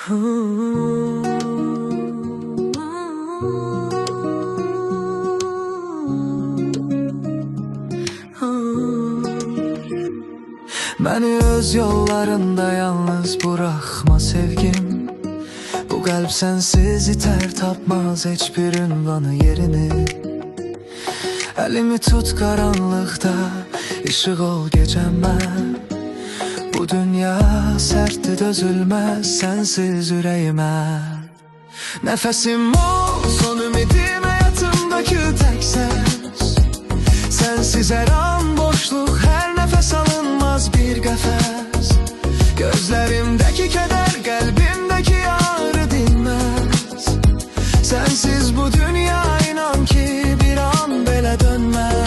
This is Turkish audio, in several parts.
Beni öz yollarında yalnız bırakma sevgim. Bu kalp sensiz iter, tapmaz hiçbir ünvanı yerini. Elimi tut karanlıkta, ışık ol geceme. Bu dünya serttir, dözülmez sensiz yüreğime. Nefesim olsun ümidim, hayatımdaki tek ses. Sensiz her an boşluk, her nefes alınmaz bir kefes. Gözlerimdeki keder, kalbimdeki ağrı dinmez. Sensiz bu dünya inan ki bir an belə dönmez.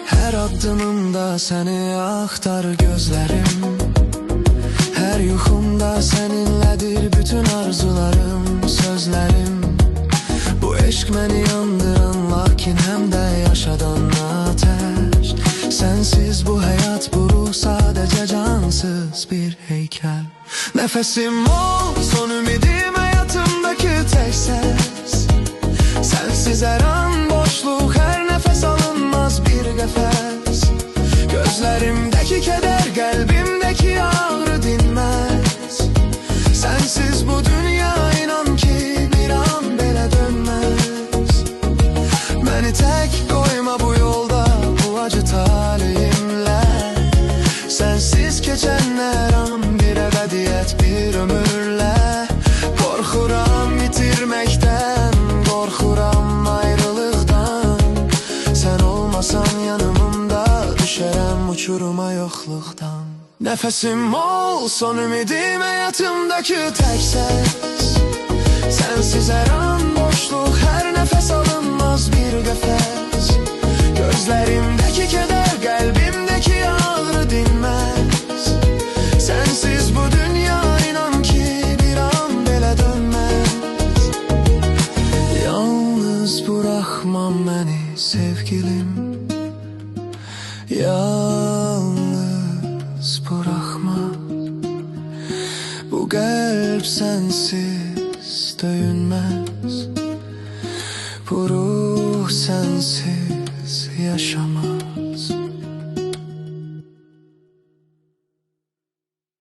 Her adımımda seni aktar gözlerim. Her yuxumda seninledir bütün arzularım, sözlerim. Bu eşk məni yandıran, lakin hem de yaşadan ateş. Sensiz bu hayat, bu ruh sadece cansız bir heykel. Nefesim olsun ümidim, hayatımdaki tek ses. Sensiz her an boşluk, her nefes alınmaz bir kefes. Gözlerimdeki keder, kalbimdeki ağrı dinmez. Sensiz bu dünya inan ki bir an belə dönmez. Beni tek koyma bu yolda, bu acı talihimle. Sensiz geçen her an bir ebediyet, bir ömürle. Korkuram yitirmekten, korkuram ayrılıktan. Sen olmasan yanımda, düşerem uçuruma yokluktan. Nefesim olsun ümidim, hayatımdaki tek ses. Sensiz her an boşluk, her nefes alınmaz bir kefes. Gözlerimdeki keder, kalbimdeki ağrı dinmez. Sensiz bu dünya inan ki bir an belə dönmez. Yalnız bırakmam beni sevgilim. Yalnız bırakma. Bu kalp sensiz döyünmez. Bu ruh sensiz